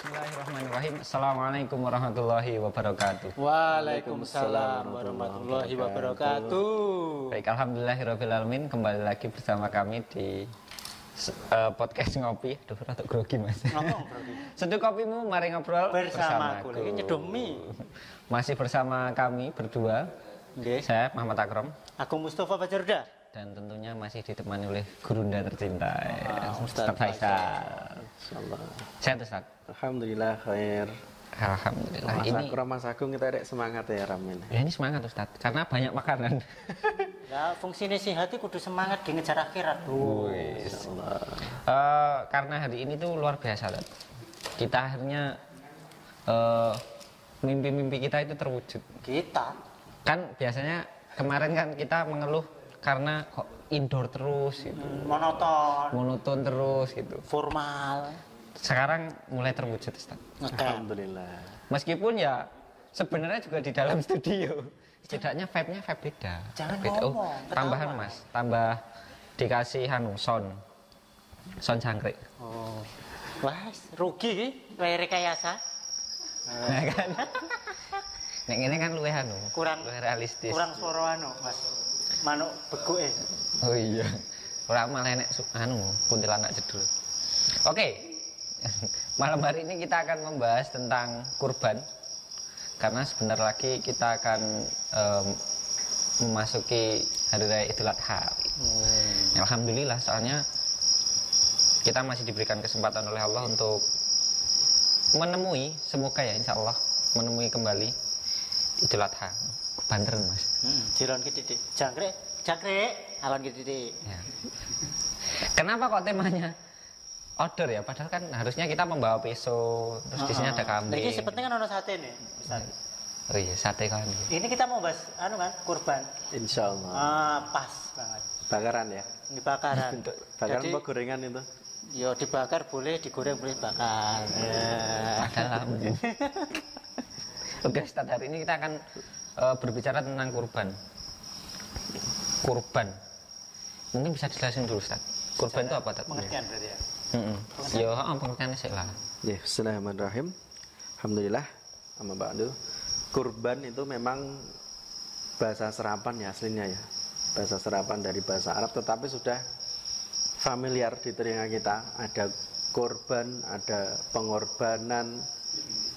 Bismillahirrahmanirrahim. Assalamualaikum warahmatullahi wabarakatuh. Waalaikumsalam warahmatullahi wabarakatuh. Baik, alhamdulillahirabbil alamin, kembali lagi bersama kami di podcast ngopi. Aduh, rada grogi Mas. Ngomong grogi. Seduh kopimu, mari ngobrol Bersamaku. Lagi nyedomi. Masih bersama kami berdua. Nggih. Saya Muhammad Akram. Aku Mustafa Bajarda. Dan tentunya masih ditemani oleh gurunda tercinta Ustaz Faisal. Insyaallah. Sehat Ustaz? Alhamdulillah khair. Alhamdulillah. Mas Agung kita ada semangat ya Ramin. Ya ini semangat Ustaz, karena banyak makanan. Ya fungsinya si hati kudu semangat di ngejar akhirat. Karena hari ini tuh luar biasa Ustaz. Kita akhirnya mimpi-mimpi kita itu terwujud. Kita Kan biasanya kemarin kan kita mengeluh karena kok indoor terus gitu. Monoton terus gitu. Formal. Sekarang mulai terwujud Ustaz. Alhamdulillah. Meskipun ya sebenarnya juga di dalam studio setidaknya vibe-nya vibe beda. Jangan beda. ngomong, Tambahan ketawa. Mas, tambah dikasih sound jangkrik. Oh. Wah, rugi ki, wae rekayasa. Nah kan. Nek ngene kan luwih Kurang realistis. Kurang suara Mas. Manuk beguke. Oh iya. Ora malah enek kuntilanak jedul. Oke. Malam hari ini kita akan membahas tentang kurban. Karena sebentar lagi kita akan memasuki hari raya Idul Adha. Alhamdulillah, soalnya kita masih diberikan kesempatan oleh Allah untuk menemui, semoga ya insya Allah menemui kembali Idul Adha. Banteran Mas. Dilon ki titik. Jangkrik, alon ki titik. Ya. Kenapa kok temanya outdoor ya? Padahal kan harusnya kita membawa pisau, terus di sini ada kambing. Ini sepenting kan ono sate nih, Ustaz. Oh iya, sate kan. Ini kita mau bahas kan kurban. Insyaallah. Pas banget. Bakaran ya. Ini bakaran. Bakaran Jadi, apa gorengan itu? yo dibakar boleh, digoreng boleh, bakar. Adalah. Oke, Ustaz, hari ini kita akan berbicara tentang kurban. Kurban. Mungkin bisa dijelasin dulu, Ustaz. Kurban itu apa, Ustaz? Pengertian berarti ya. Yo, pengertiannya sih lah. Ya, bismillahirrahmanirrahim. Alhamdulillah. Amma ba'du. Kurban itu memang bahasa serapan ya aslinya ya. Bahasa serapan dari bahasa Arab, tetapi sudah familiar di telinga kita. Ada kurban, ada pengorbanan.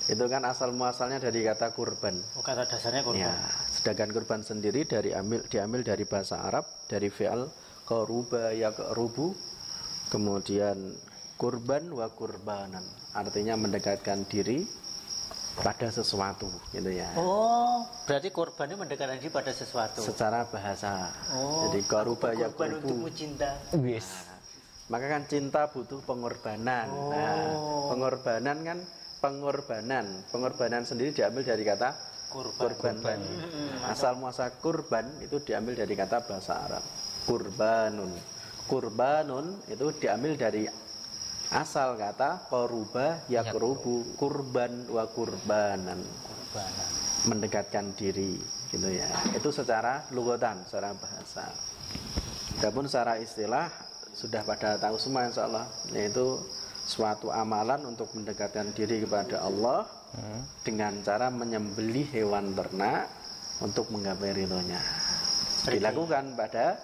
Itu kan asal muasalnya dari kata kurban. Oh, kata dasarnya kurban. Ya, sedangkan kurban sendiri diambil dari bahasa Arab, dari fi'al qaruba yaqrubu, kemudian kurban wa kurbanan, artinya mendekatkan diri pada sesuatu gitu ya. Oh, berarti kurban itu mendekatkan diri pada sesuatu. Secara bahasa. Oh, jadi qaruba kurban yaqrubu. untukmu cinta. Wis. Maka kan cinta butuh pengorbanan. Nah, pengorbanan sendiri diambil dari kata kurban. Asal muasal kurban itu diambil dari kata bahasa Arab kurbanun itu diambil dari asal kata qaruba yaqrubu, kurban wa kurbanan, mendekatkan diri gitu ya. Itu secara lugatan, secara bahasa. Adapun secara istilah sudah pada tahu semua insyaallah, yaitu suatu amalan untuk mendekatkan diri kepada Allah dengan cara menyembelih hewan ternak untuk menggapai ridhonya. Dilakukan pada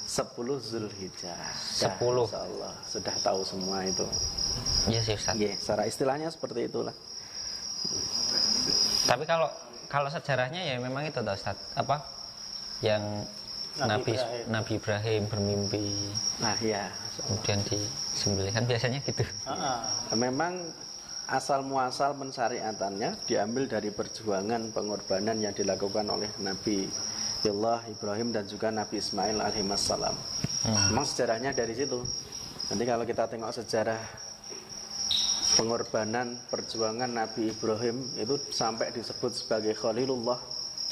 10 Zulhijjah. 10. Insyaallah sudah tahu semua itu. Iya sih Ustaz. Iya, secara istilahnya seperti itulah. Tapi kalau sejarahnya ya memang itu Ustaz. Apa? Yang Nabi Ibrahim bermimpi. Nah, ya. Kemudian disembelih, kan biasanya gitu. Memang asal muasal pensyariatannya diambil dari perjuangan pengorbanan yang dilakukan oleh Nabi Allah Ibrahim dan juga Nabi Ismail alaihissalam. Memang sejarahnya dari situ. Nanti kalau kita tengok sejarah pengorbanan perjuangan Nabi Ibrahim itu sampai disebut sebagai Khalilullah,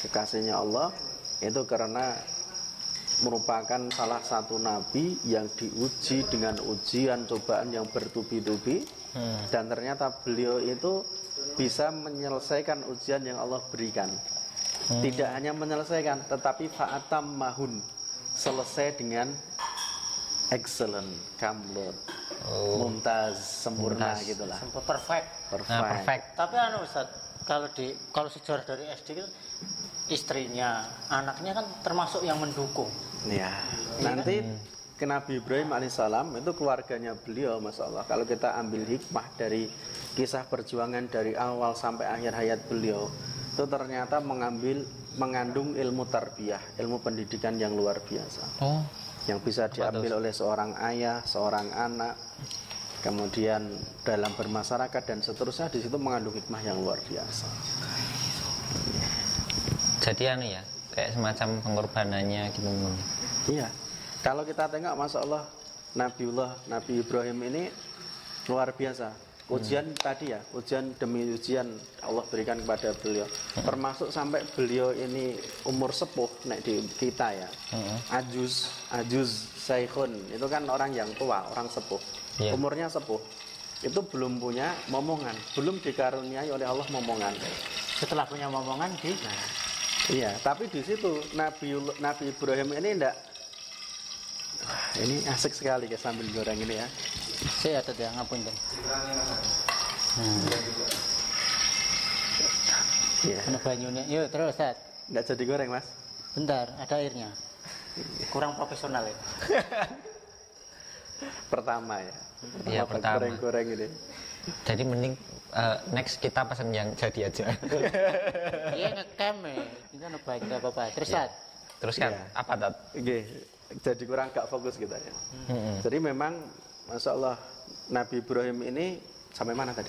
kekasihnya Allah, itu karena merupakan salah satu nabi yang diuji dengan ujian cobaan yang bertubi-tubi, dan ternyata beliau itu bisa menyelesaikan ujian yang Allah berikan. Tidak hanya menyelesaikan, tetapi fa'atam mahun, selesai dengan excellent, kamlut, mumtaz, sempurna Mumtaz. gitulah. Sampai perfect. Nah, perfect. Tapi Ustaz, kalau sejarah dari SD itu istrinya, anaknya kan termasuk yang mendukung. Ya, nanti ke Nabi Ibrahim alaihissalam itu keluarganya beliau, masya Allah. Kalau kita ambil hikmah dari kisah perjuangan dari awal sampai akhir hayat beliau, itu ternyata mengandung ilmu tarbiyah, ilmu pendidikan yang luar biasa, Oh, yang bisa diambil oleh seorang ayah, seorang anak, kemudian dalam bermasyarakat dan seterusnya. Di situ mengandung hikmah yang luar biasa. jadi ya, kayak semacam pengorbanannya gitu. Iya, kalau kita tengok, masya Allah, Nabi Ibrahim ini luar biasa. Ujian tadi ya, ujian demi ujian Allah berikan kepada beliau. Termasuk sampai beliau ini umur sepuh, nek di kita ya. Ajuz, saikhun, itu kan orang yang tua, orang sepuh. Iya. Umurnya sepuh. Itu belum punya momongan, belum dikaruniai oleh Allah momongan. Setelah punya momongan Iya, tapi di situ Nabi Ibrahim ini enggak. Ini asik sekali ya sambil goreng ini ya. saya atau dia ngapunten. Iya. Ini banyunya. Yuk terus Ustaz. Enggak jadi goreng, Mas. Bentar, ada airnya. Kurang profesional ya. Pertama ya. Iya, pertama. Goreng-goreng ini. Jadi mending next kita pesan yang jadi aja. Iya ngecam ya. Itu baik enggak apa-apa. Terus Ustaz. Terus kan Iya. apa Tat? Oke, jadi kurang gak fokus kita ya. Jadi memang masya Allah Nabi Ibrahim ini sampai mana tadi?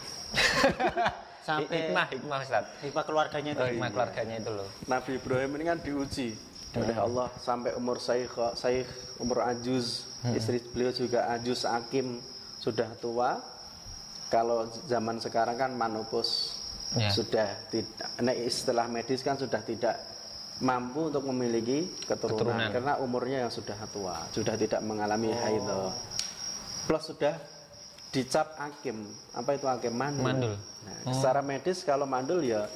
Sampai Hikmah Ustaz. hikmah keluarganya itu. Hikmah keluarganya itu loh. Nabi Ibrahim ini kan diuji oleh Allah sampai umur saikh, umur ajuz, istri beliau juga ajuz akim, sudah tua. Kalau zaman sekarang kan manopos, Ya. sudah tidak, istilah medis kan sudah tidak mampu untuk memiliki keturunan karena umurnya yang sudah tua, sudah tidak mengalami haid. Plus sudah dicap akim. Apa itu akim? Mandul. Nah, secara medis kalau mandul ya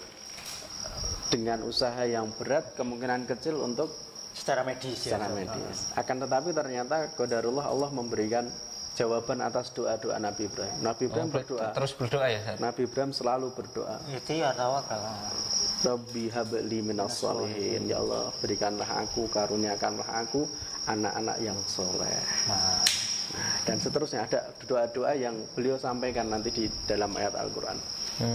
dengan usaha yang berat kemungkinan kecil untuk Secara medis ya. secara medis. Akan tetapi ternyata qadarullah Allah memberikan jawaban atas doa-doa Nabi Ibrahim. Nabi Ibrahim berdoa. Terus berdoa ya Ustaz? Nabi Ibrahim selalu berdoa. Ikhtiar tawakal. Rabbi habli minas sholihin. Ya Allah, berikanlah aku, karuniakanlah aku anak-anak yang soleh. Nah, dan seterusnya ada doa-doa yang beliau sampaikan nanti di dalam ayat Al-Quran.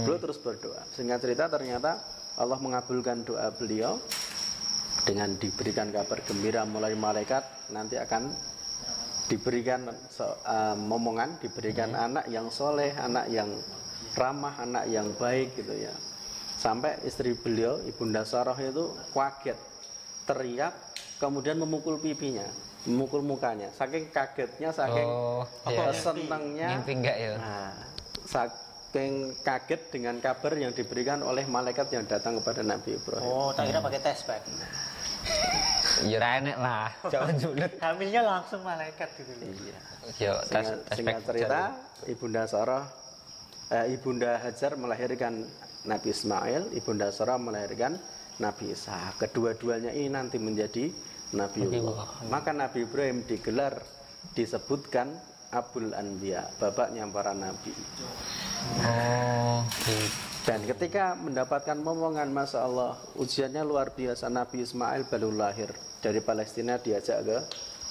Beliau terus berdoa. Sehingga cerita ternyata Allah mengabulkan doa beliau dengan diberikan kabar gembira mulai malaikat, nanti akan diberikan momongan, diberikan anak yang soleh, anak yang ramah, anak yang baik gitu ya. Sampai istri beliau, Ibunda Sarah itu kaget, teriak, kemudian memukul pipinya, memukul mukanya, saking kagetnya, saking senangnya. Ngimpi enggak ya? Nah, saking kaget dengan kabar yang diberikan oleh malaikat yang datang kepada Nabi Ibrahim. Oh, tak kira pakai tespek. Ya enek lah, jangan sulit. Hamilnya langsung malaikat gitu. Iya. Yo, Singkat cerita, Ibunda Sarah, Ibunda Hajar melahirkan Nabi Ismail, Ibunda Sarah melahirkan Nabi Isa. Kedua-duanya ini nanti menjadi Nabiullah. Maka Nabi Ibrahim disebutkan Abul Anbiya, bapaknya para nabi. Oh, Dan ketika mendapatkan momongan, masya Allah, ujiannya luar biasa. Nabi Ismail baru lahir dari Palestina, diajak ke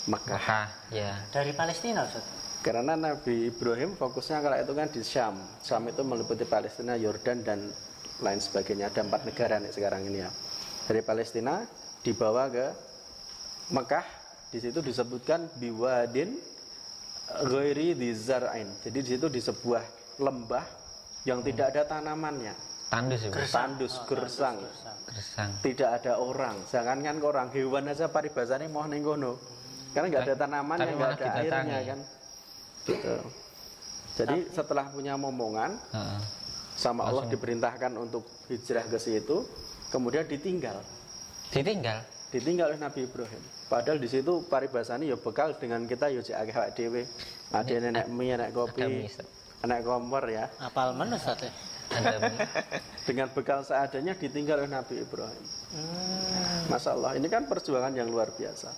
Makkah. Ya. Dari Palestina Ustaz. Karena Nabi Ibrahim fokusnya kalau itu kan di Syam. Syam itu meliputi Palestina, Yordan dan lain sebagainya. Ada 4 negara nih sekarang ini ya. Dari Palestina dibawa ke Mekah. Di situ disebutkan biwadin ghairi dzar'ain. Jadi di situ di sebuah lembah yang tidak ada tanamannya. Tandus ya. Tandus, gersang. Gersang. Tidak ada orang. Jangankan orang, hewan aja paribasane mau ning kono. Karena nggak ada tanamannya, Tapi nggak malah ada airnya didatangi. kan. Gitu. Jadi setelah punya momongan, sama Allah diperintahkan untuk hijrah ke situ, kemudian ditinggal oleh Nabi Ibrahim. Padahal di situ paribasane ya bekal dengan kita yo jek akeh awake dhewe. Ada nenek mie, nenek kopi, nenek kompor ya. Apal men Ustaz ya. Dengan bekal seadanya ditinggal oleh Nabi Ibrahim. Masya Allah, ini kan perjuangan yang luar biasa.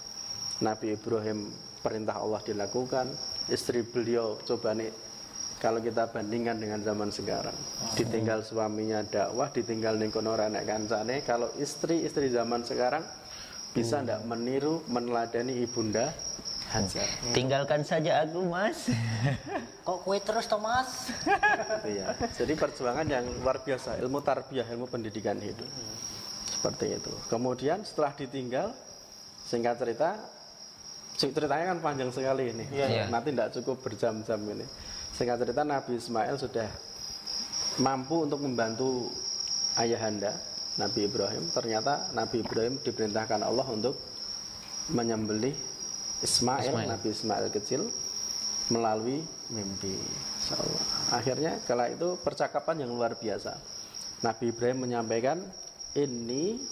Nabi Ibrahim perintah Allah dilakukan, istri beliau coba nih kalau kita bandingkan dengan zaman sekarang, ditinggal suaminya dakwah, ditinggal ning kono ora nek kancane, kalau istri-istri zaman sekarang bisa ndak meniru meneladani ibunda Hajar. Tinggalkan saja aku, Mas. Kok kue terus Thomas? Iya. Jadi perjuangan yang luar biasa, ilmu tarbiyah, ilmu pendidikan hidup. Seperti itu. Kemudian setelah ditinggal, singkat cerita, ceritanya kan panjang sekali ini. Iya. Nanti tidak cukup berjam-jam ini. Singkat cerita Nabi Ismail sudah mampu untuk membantu ayahanda Nabi Ibrahim. Ternyata Nabi Ibrahim diperintahkan Allah untuk menyembelih Ismail, Nabi Ismail kecil melalui mimpi. Insyaallah. Akhirnya kala itu percakapan yang luar biasa. Nabi Ibrahim menyampaikan, "Inni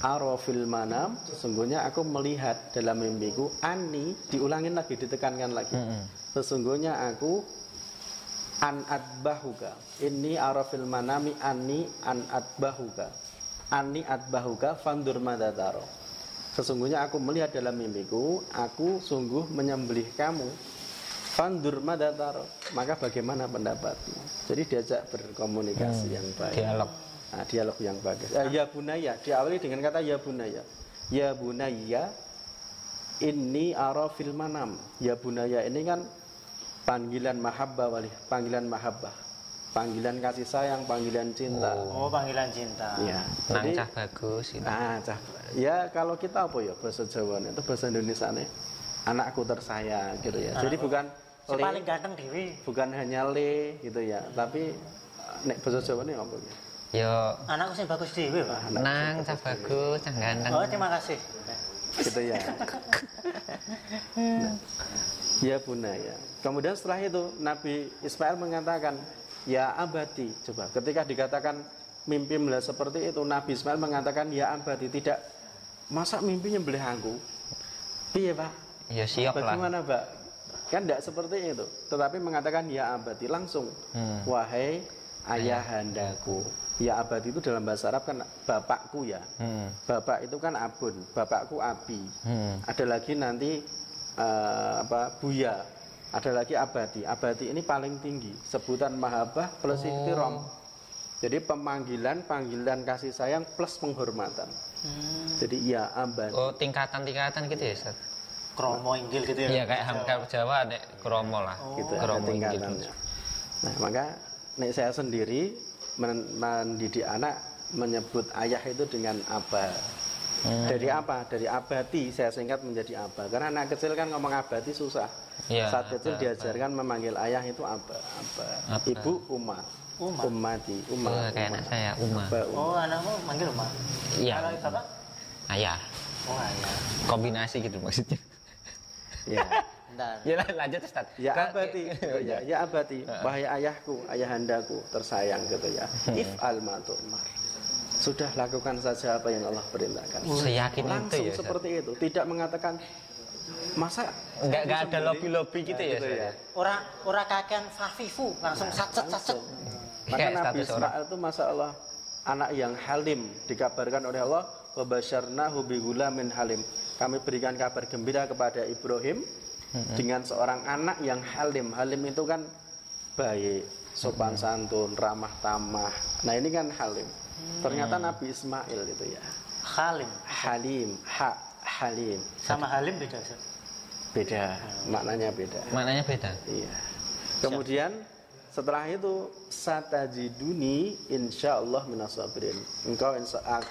arafil manam," sesungguhnya aku melihat dalam mimpiku, ani, diulangin lagi, ditekankan lagi. Sesungguhnya aku an adbahuka. Inni arafil manami anni an adbahuka. Anni adbahuka fandur madataro. Sesungguhnya aku melihat dalam mimpiku, aku sungguh menyembelih kamu. Fandur madataro. Maka bagaimana pendapatmu? Jadi diajak berkomunikasi yang baik. Dialog. Nah, dialog yang bagus. Ya bunaya, diawali dengan kata ya bunaya. Ya bunaya, inni ara fil manam. Ya bunaya ini kan panggilan mahabbah wali, panggilan mahabbah. Panggilan kasih sayang, panggilan cinta. Oh, panggilan cinta. Ya. Nang Jadi, cah bagus gitu. ya kalau kita apa ya bahasa Jawa itu bahasa Indonesia nih, anakku tersayang gitu ya. Jadi bukan Si paling ganteng dewi. bukan hanya le gitu ya, tapi nek bahasa Jawa ini apa ya? Yo, Anakku sih bagus dewi, Pak. nang cah bagus, cah ganteng. Oh, terima kasih. Gitu ya. Ya bunaya. Kemudian setelah itu Nabi Ismail mengatakan, ya abadi. Coba ketika dikatakan mimpi melihat seperti itu, Nabi Ismail mengatakan ya abadi, tidak, masa mimpi nyembelih aku? Iya Pak. Ya siap lah. Bagaimana Pak? Kan tidak seperti itu. Tetapi mengatakan ya abadi langsung. Wahai ayahandaku. Ya abadi itu dalam bahasa Arab kan bapakku ya. Bapak itu kan abun, bapakku abi. Ada lagi nanti buya. Ada lagi abadi. Abadi ini paling tinggi. Sebutan mahabbah plus ihtiram. Jadi panggilan kasih sayang plus penghormatan. Jadi ya abadi. Oh, tingkatan-tingkatan gitu ya, Ustaz? Kromo inggil gitu ya. Iya, kayak hamkar Jawa ada kromo lah. Gitu ada Kromo inggil. tingkatannya. Nah, maka nek saya sendiri mendidik anak menyebut ayah itu dengan abah. Dari apa? Dari abadi saya singkat menjadi abah. Karena anak kecil kan ngomong abadi susah. Ya, Saat kecil diajarkan memanggil ayah itu abah. Ibu Uma. Ummati. Oh, kayak anak saya, Uma. Oh, anakmu manggil Uma. Iya. Kalau bapak? Ayah. Oh, ayah. Kombinasi gitu maksudnya. Ya. Bentar. Ya lanjut Ustaz. Ya abadi. Ya abadi. Wahai ayahku, ayahandaku tersayang gitu ya. If'al ma tu'mar. Sudah lakukan saja apa yang Allah perintahkan. Seyakin Langsung itu ya, Ustaz? seperti itu. Tidak mengatakan masa Enggak ada lobby-lobby gitu ya, gitu Ustaz? ya. Ora kakean fafifu, langsung sacet. Maka Kayak Nabi status orang. Ismail itu masya Allah anak yang halim, dikabarkan oleh Allah wabasyarnahu bigulamin halim. Kami berikan kabar gembira kepada Ibrahim dengan seorang anak yang halim. Halim itu kan baik, sopan santun, ramah tamah. Nah ini kan halim. Ternyata Nabi Ismail itu ya Halim. halim, halim. Sama Halim beda, Ustaz. Beda, maknanya beda. Maknanya beda. Iya. Kemudian setelah itu satajiduni insyaallah minasabirin. Engkau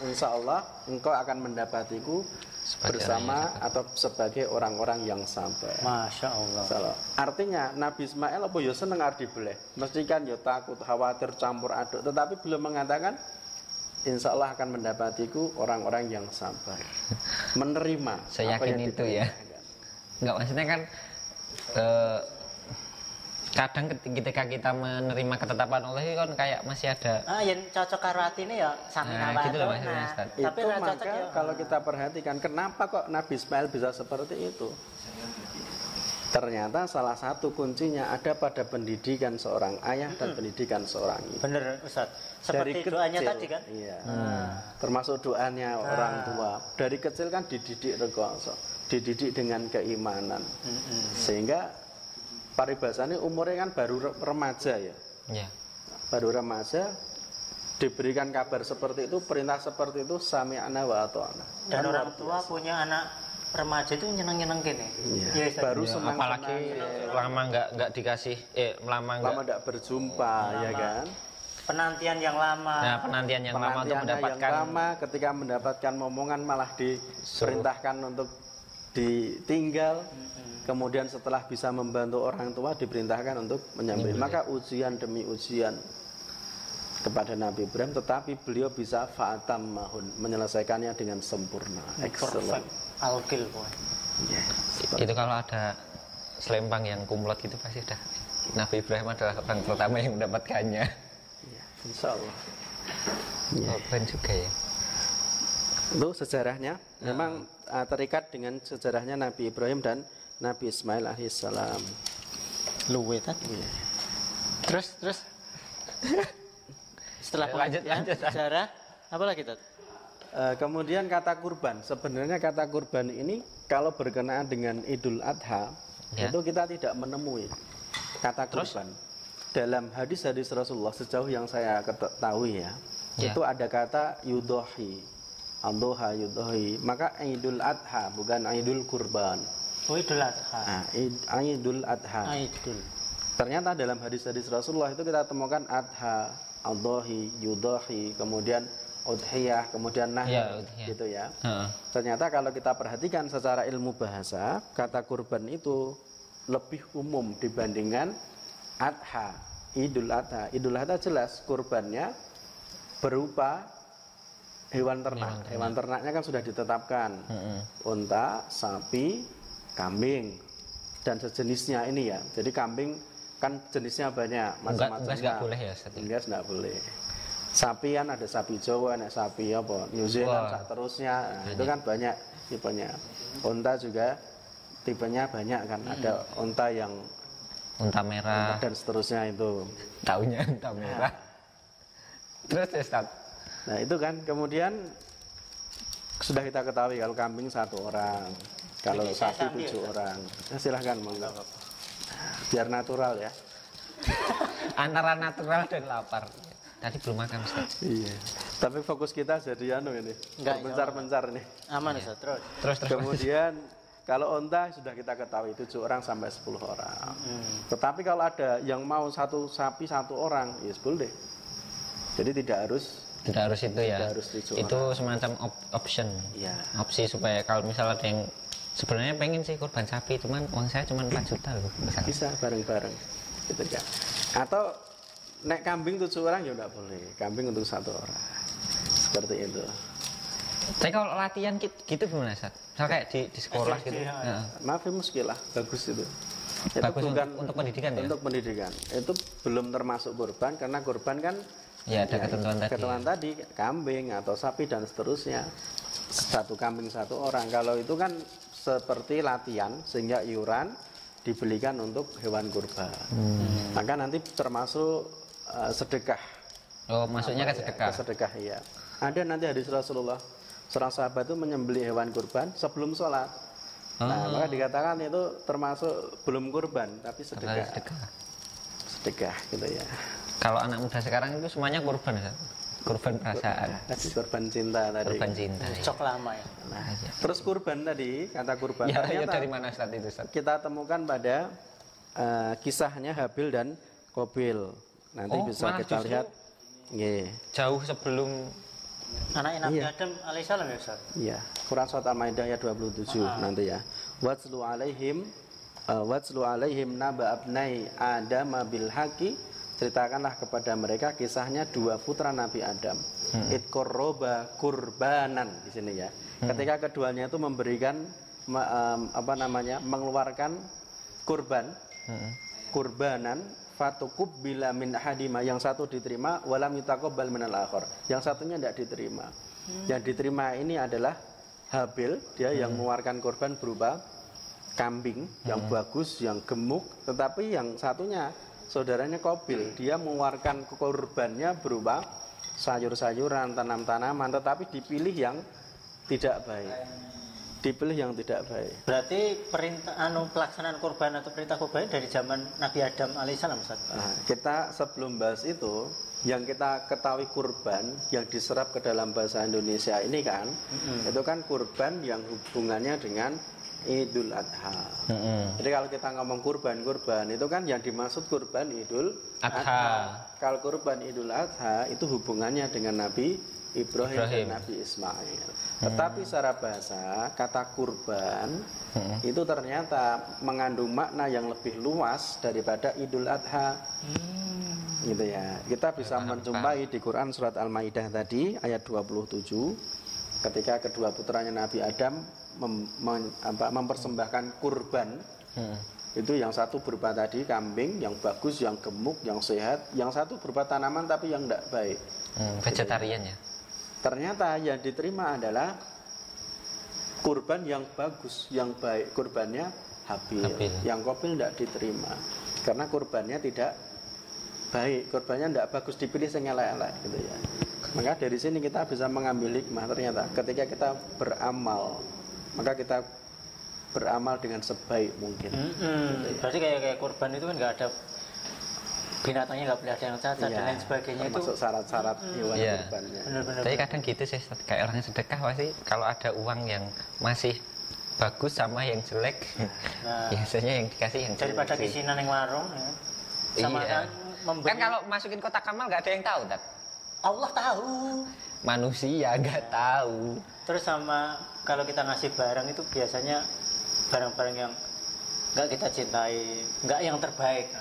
insyaallah engkau akan mendapatiku Sebagai bersama atau sebagai orang-orang yang sabar. Masya Allah. Salah. Artinya Nabi Ismail apa ya seneng arep dibeleh. Mesti kan ya takut, khawatir, campur aduk, tetapi belum mengatakan insyaallah akan mendapatiku orang-orang yang sabar. Menerima Saya apa yakin yang itu ya. diperintahkan. Enggak, maksudnya kan kadang ketika kita menerima ketetapan Allah itu kan kayak masih ada Yang cocok karo atine ya sami Nah, gitu loh maksudnya, Ustaz. Tapi Itu ora maka cocok ya. kalau kita perhatikan kenapa kok Nabi Ismail bisa seperti itu, ternyata salah satu kuncinya ada pada pendidikan seorang ayah dan pendidikan seorang ibu. Bener, Ustaz. Seperti doanya tadi kan? Iya. Termasuk doanya orang tua. Dari kecil kan dididik rekoso. dididik dengan keimanan. Sehingga paribasanya umurnya kan baru remaja ya. Ya. Baru remaja diberikan kabar seperti itu, perintah seperti itu, sami'na wa ata'na. Dan orang tua punya anak remaja itu nyeneng-nyeneng gini. Ya, baru Ya, senang. apalagi lama nggak dikasih lama nggak berjumpa, ya kan? Penantian yang lama. Nah, penantian yang lama untuk Penantiannya mendapatkan yang lama, ketika mendapatkan momongan malah diperintahkan untuk ditinggal. Kemudian setelah bisa membantu orang tua diperintahkan untuk menyambut. Maka ujian demi ujian kepada Nabi Ibrahim, tetapi beliau bisa fa'atam mahun, menyelesaikannya dengan sempurna. Excellent. Alkil boy. Ya, itu kalau ada selempang yang kumlot gitu pasti udah Nabi Ibrahim adalah orang pertama yang mendapatkannya. ya, insya Allah. Ya. Oh, keren juga ya. Itu sejarahnya memang terikat dengan sejarahnya Nabi Ibrahim dan Nabi Ismail alaihissalam. Luwe tadi. Ya. Terus setelah Lanjut. sejarah apa lagi Tat? Kemudian kata kurban, sebenarnya kata kurban ini kalau berkenaan dengan Idul Adha Ya. itu kita tidak menemui kata kurban. Dalam hadis-hadis Rasulullah sejauh yang saya ketahui ya, itu ada kata yudohi, adha yudohi. Maka Idul Adha bukan Idul Kurban. Oh, Idul Adha. Idul Adha. Idul. Ternyata dalam hadis-hadis Rasulullah itu kita temukan adha, adhahi, yudahi, kemudian udhiyah, kemudian nahr, gitu ya. Ternyata kalau kita perhatikan secara ilmu bahasa, kata kurban itu lebih umum dibandingkan adha, Idul Adha. Idul Adha jelas kurbannya berupa hewan ternak. Hewan ternaknya kan sudah ditetapkan. Unta, sapi, kambing dan sejenisnya ini ya. Jadi kambing kan jenisnya banyak, macam-macam. Enggak boleh ya, Enggak boleh. Sapi kan ada sapi Jawa, ada sapi apa, New Zealand, terusnya. Nah, itu kan banyak tipenya. Unta juga tipenya banyak kan. Ada unta yang unta merah dan seterusnya itu. Taunya unta merah. Terus Ustaz. Nah, itu kan kemudian sudah kita ketahui kalau kambing 1 orang. Kalau sapi 7 orang. Ya, silahkan monggo. Biar natural ya. Antara natural dan lapar. Tadi belum makan Ustaz. Iya. Tapi fokus kita jadi ini. Pencar-pencar nih. Aman Ustaz, terus. Terus Kemudian kalau onta sudah kita ketahui 7 orang sampai 10 orang. Tetapi kalau ada yang mau 1 sapi 1 orang, ya boleh. Jadi tidak harus itu ya. Tidak harus 7 itu orang. semacam option. Ya. Opsi supaya kalau misalnya ada yang sebenarnya pengen sih kurban sapi, cuman uang saya cuma 4 juta loh. Misalnya. Bisa bareng-bareng. Gitu ya. Atau naik kambing 7 orang ya enggak boleh. Kambing untuk 1 orang. Seperti itu. Tapi kalau latihan gitu gimana Ustaz? Misalnya kayak di sekolah gitu. Maaf muskilah, bagus itu. Itu Bagus bukan untuk pendidikan ya? Untuk pendidikan. Itu belum termasuk kurban karena kurban kan ya ada ketentuan tadi. Ketentuan tadi kambing atau sapi dan seterusnya. 1 kambing 1 orang. Kalau itu kan seperti latihan sehingga iuran dibelikan untuk hewan kurban. Maka nanti termasuk sedekah. Oh, masuknya ke sedekah. Ke sedekah iya. Ada nanti hadis Rasulullah, seorang sahabat itu menyembelih hewan kurban sebelum sholat. Nah, maka dikatakan itu termasuk belum kurban tapi sedekah. Sedekah gitu ya. Kalau anak muda sekarang itu semuanya kurban ya? Kurban perasaan. Tadi kurban cinta tadi. Kurban cinta. Cok lama ya. Nah, terus kurban tadi, kata kurban Ya, ternyata dari mana Ustaz itu Ustaz? kita temukan pada kisahnya Habil dan Qabil. Nanti bisa kita lihat. Jauh sebelum Anak Nabi Adam alaihissalam ya Ustaz. Iya, Quran surat Al-Maidah ayat 27 nanti ya. Watslu alaihim naba abnai Adam bil haqi, ceritakanlah kepada mereka kisahnya 2 putra Nabi Adam. Idqarraba kurbanan di sini ya. Ketika keduanya itu memberikan mengeluarkan kurban. Kurbanan fatukub bila min ahadima, yang satu diterima walam yutaqabbal minal akhar, yang satunya tidak diterima. Yang diterima ini adalah Habil, dia yang mengeluarkan korban berupa kambing yang bagus, yang gemuk, tetapi yang satunya saudaranya Qabil, dia mengeluarkan korbannya berupa sayur-sayuran, tanam-tanaman, tetapi dipilih yang tidak baik. dipilih yang tidak baik. Berarti perintah pelaksanaan kurban atau perintah kurban dari zaman Nabi Adam alaihissalam, Ustaz. Nah, kita sebelum bahas itu, yang kita ketahui kurban yang diserap ke dalam bahasa Indonesia ini kan, itu kan kurban yang hubungannya dengan Idul Adha. Jadi kalau kita ngomong kurban itu kan yang dimaksud kurban Idul Adha. Kalau kurban Idul Adha itu hubungannya dengan Nabi Ibrahim dan Nabi Ismail. Tetapi secara bahasa kata kurban itu ternyata mengandung makna yang lebih luas daripada Idul Adha. Gitu ya. Kita bisa menjumpai di Quran surat Al-Maidah tadi ayat 27 ketika kedua putranya Nabi Adam mempersembahkan kurban. Itu yang satu berupa tadi kambing yang bagus, yang gemuk, yang sehat, yang satu berupa tanaman tapi yang tidak baik. Vegetarian ya. Ternyata yang diterima adalah kurban yang bagus, yang baik. Kurbannya Habil. Yang Qabil tidak diterima karena kurbannya tidak baik, kurbannya tidak bagus, dipilih yang elek-elek gitu ya. Maka dari sini kita bisa mengambil hikmah, ternyata ketika kita beramal, maka kita beramal dengan sebaik mungkin. Gitu ya. Berarti kayak kurban itu kan nggak ada binatangnya, nggak boleh ada yang cacat dan lain sebagainya, itu masuk syarat-syarat hewan kurbannya. Benar-benar. Tapi kadang gitu sih, kayak orang sedekah pasti kalau ada uang yang masih bagus sama yang jelek, biasanya yang dikasih yang jelek. Daripada kisinan yang warung ya. Sama kan memberi. Kan kalau masukin kotak amal nggak ada yang tahu, Tat. Allah tahu. Manusia nggak tahu. Terus sama kalau kita ngasih barang itu biasanya barang-barang yang nggak kita cintai, nggak yang terbaik.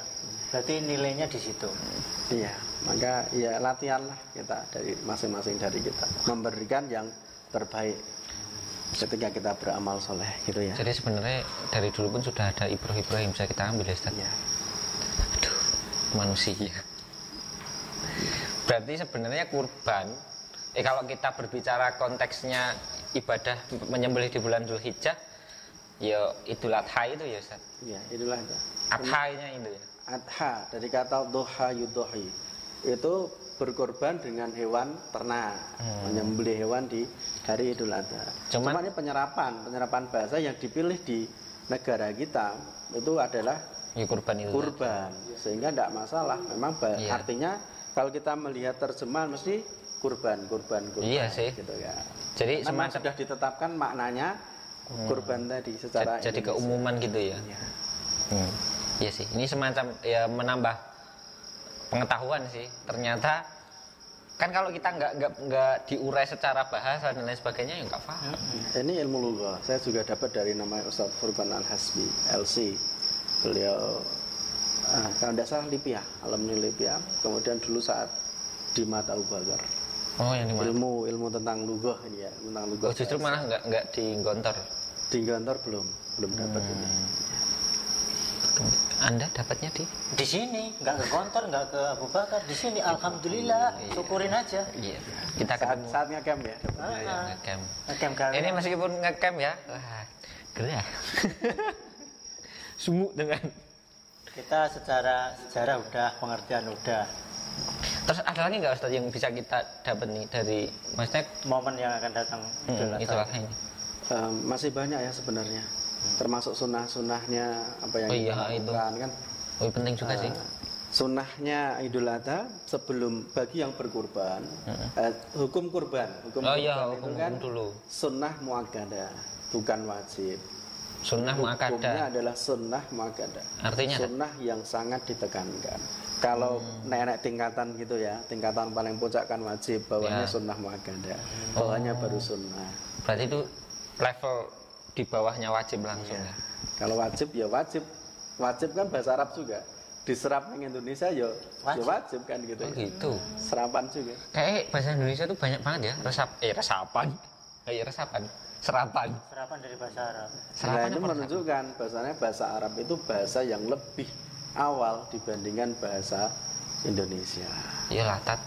Berarti nilainya di situ. Iya, maka ya latihanlah kita dari masing-masing dari kita memberikan yang terbaik ketika kita beramal soleh gitu ya. Jadi sebenarnya dari dulu pun sudah ada ibrah-ibrah yang bisa kita ambil ya, Ustaz. Ya. Aduh, manusia. Berarti sebenarnya kurban, kalau kita berbicara konteksnya ibadah menyembelih di bulan Dzulhijjah, ya Idul Adha itu ya, Ustaz. Iya, itulah itu. Adha-nya itu ya. Adha dari kata doha yudohi, itu berkorban dengan hewan ternak, menyembelih hewan di hari Idul Adha. Cuma ini penyerapan bahasa yang dipilih di negara kita itu adalah ya, kurban. Sehingga tidak masalah. Memang artinya kalau kita melihat terjemahan mesti kurban. Iya sih. Gitu ya. Jadi memang sudah ditetapkan maknanya kurban tadi secara jadi keumuman gitu ya. Iya sih. Ini semacam ya menambah pengetahuan sih. Ternyata kan kalau kita nggak diurai secara bahasa dan lain sebagainya ya nggak paham. Ini ilmu lughah. Saya juga dapat dari namanya Ustaz Furqan Al-Hasbi, LC. Beliau kalau tidak salah Libya, alumni Libya. Kemudian dulu saat di Mata Abu Bakar. Oh, yang dimana? Ilmu tentang lughah ini ya, tentang lughah. Oh, justru malah nggak di Gontor. Di Gontor belum dapat ini. Anda dapatnya di sini, nggak ke Gontor, nggak ke Abu Bakar, di sini. Alhamdulillah, syukurin aja. Iya. Kita saat ngecamp ya. Ngecamp. Ini meskipun ngecamp ya, wah, gerah. Sumuk dengan kita secara sejarah udah, pengertian udah. Terus ada lagi nggak Ustaz yang bisa kita dapat nih dari maksudnya momen yang akan datang itu ini? Masih banyak ya sebenarnya. Termasuk sunnah-sunnahnya apa yang kita lakukan kan. Oh, penting juga sih. Sunnahnya Idul Adha sebelum bagi yang berkurban, hukum kurban itu kan dulu. Sunnah muakkadah, bukan wajib. Sunnah muakkadah. Hukumnya adalah sunnah muakkadah. Artinya sunnah yang sangat ditekankan. Kalau naik tingkatan gitu ya, tingkatan paling puncak kan wajib, bawahnya sunnah muakkadah, bawahnya baru sunnah. Berarti itu level di bawahnya wajib langsung ya. Kalau wajib ya wajib kan bahasa Arab juga. Diserap di Indonesia ya wajib kan gitu. Oh, gitu. Serapan juga. Kayak bahasa Indonesia tuh banyak banget ya, resapan. Serapan dari bahasa Arab. Nah, itu menunjukkan bahasanya bahasa Arab itu bahasa yang lebih awal dibandingkan bahasa Indonesia. Iyalah, Tat.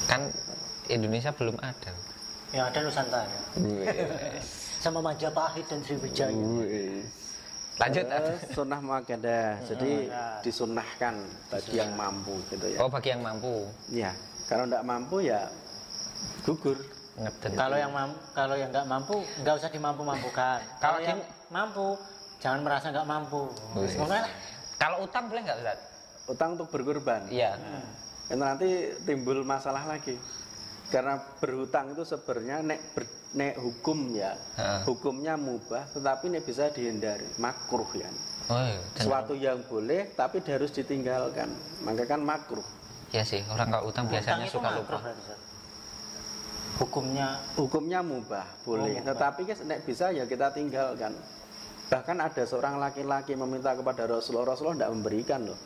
Kan Indonesia belum ada. Yang ada Nusantara. Sama Majapahit dan Sriwijaya. Lanjut. Sunnah muakkadah. Jadi disunnahkan bagi yang mampu gitu ya. Oh, bagi yang mampu. Ya, kalau tidak mampu ya gugur. ngeden. Kalau yang nggak mampu, nggak usah dimampu-mampukan. Kalau yang mampu, jangan merasa nggak mampu. Semoga. Kalau utang boleh nggak Ustaz? Utang untuk berkurban. Iya. Itu nanti timbul masalah lagi. Karena berhutang itu sebenarnya nek hukum ya, hukumnya mubah, tetapi nek bisa dihindari, makruh ya. Oh, iya. Suatu yang boleh tapi harus ditinggalkan, maka kan makruh. Ya sih, orang kalau utang biasanya Utang itu suka makruh, lupa. Ustaz. Hukumnya Mubah boleh, mubah. tetapi nek bisa ya kita tinggalkan. Bahkan ada seorang laki-laki meminta kepada Rasulullah tidak memberikan loh.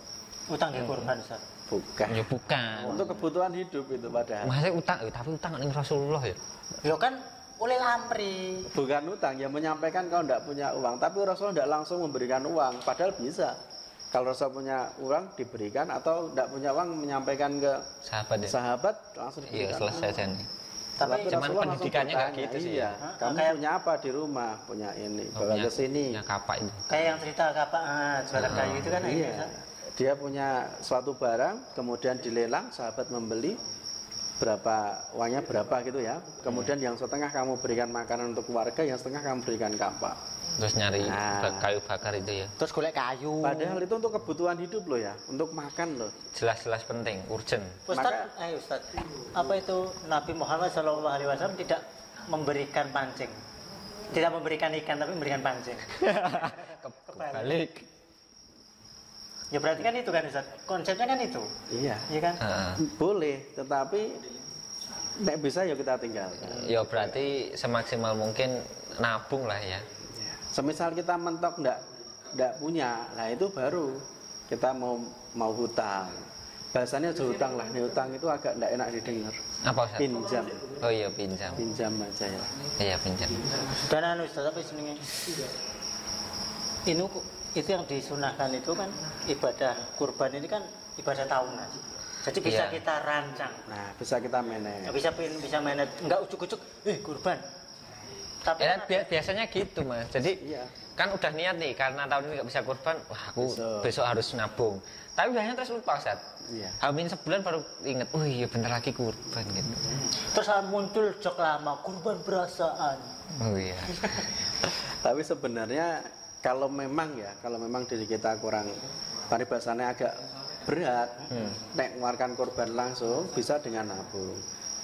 utang di kurban, Ustaz. Bukan. Ya bukan. Untuk kebutuhan hidup itu padahal. Masa utang, tapi utang ning Rasulullah ya. Ya kan oleh lampri. Bukan utang, yang menyampaikan kalau tidak punya uang. Tapi Rasulullah tidak langsung memberikan uang, padahal bisa. Kalau Rasul punya uang diberikan, atau tidak punya uang menyampaikan ke Sahabat ya. sahabat langsung Iya, diberikan. selesai Jan. Tapi cuman Rasulullah langsung pendidikannya nggak bertanya, gitu sih. Iya, kamu kayak- punya apa di rumah? Punya ini, bawa Punya- ke sini. punya kapak itu. Kayak yang cerita kapak jualan kayu itu kan Iya. Ustaz. Dia punya suatu barang, kemudian dilelang, sahabat membeli, berapa uangnya berapa gitu ya. Kemudian yang setengah kamu berikan makanan untuk keluarga, yang setengah kamu berikan kapak. Terus nyari Nah. kayu bakar itu ya. Terus golek kayu. Padahal itu untuk kebutuhan hidup loh ya, untuk makan loh. Jelas-jelas penting, urgent. Ustaz, Ustaz, apa itu Nabi Muhammad SAW tidak memberikan pancing, tidak memberikan ikan tapi memberikan pancing. Balik. Ya berarti kan itu kan Ustaz, konsepnya kan itu, Iya, iya kan? boleh, tetapi nek bisa ya kita tinggalkan. Ya berarti semaksimal mungkin nabung lah ya. Semisal kita mentok ndak punya, nah itu baru kita mau hutang. Bahasanya hutang lah, nih hutang itu agak ndak enak didengar. Apa Ustaz? Pinjam, Oh iya pinjam. pinjam aja ya. Iya pinjam. Dan Ustaz apa jenenge? Itu yang disunahkan itu kan ibadah kurban ini kan ibadah tahunan. Jadi bisa Iya. kita rancang. Nah, bisa kita manage. Bisa manage, enggak ujuk-ujuk kurban. Tapi Ya kan biasanya gitu Mas. Jadi Iya. kan udah niat nih karena tahun ini nggak bisa kurban, wah aku Besok. besok harus nabung. Tapi biasanya terus lupa Ustaz. Iya. Hamin sebulan baru inget, oh iya bentar lagi kurban gitu. terus muncul jok lama kurban berasaan. Oh iya. Tapi sebenarnya kalau memang diri kita kurang paribasannya agak berat, nek mengeluarkan korban langsung bisa dengan nabung.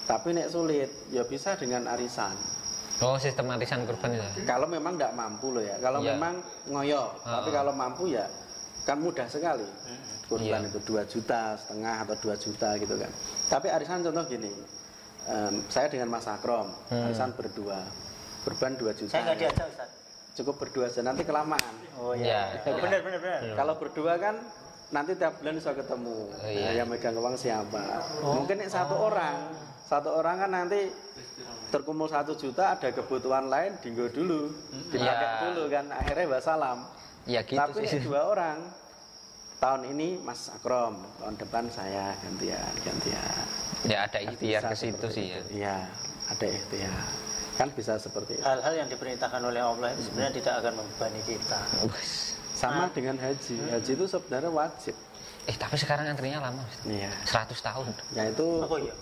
Tapi nek sulit, ya bisa dengan arisan. Oh sistem arisan kurban itu. Kalau memang tidak mampu loh ya. Kalau Iya. memang ngoyo, tapi kalau mampu ya kan mudah sekali. Kurban Iya. itu 2,5 juta atau 2 juta gitu kan. Tapi arisan contoh gini, saya dengan Mas Akrom, arisan berdua, kurban 2 juta. Saya nggak diajak Ustaz. Cukup berdua aja, nanti kelamaan. Oh Iya. iya. Benar. Kalau berdua kan nanti tiap bulan bisa ketemu. iya. Nah, yang megang uang siapa? Mungkin nek satu orang kan nanti terkumpul 1 juta, ada kebutuhan lain dinggo dulu, dipakai Iya. dulu kan, akhirnya wassalam. Ya gitu Tapi sih. nek 2 orang, tahun ini Mas Akrom, tahun depan saya gantian. Ya ada ikhtiar Bisa ke situ seperti sih ya. itu. Iya, ada ikhtiar. Kan bisa seperti itu. Hal-hal yang diperintahkan oleh Allah itu sebenarnya tidak akan membebani kita. Sama dengan haji. Haji itu sebenarnya wajib. Tapi sekarang antrinya lama Ustaz. Iya. 100 tahun. Ya itu Apa ya?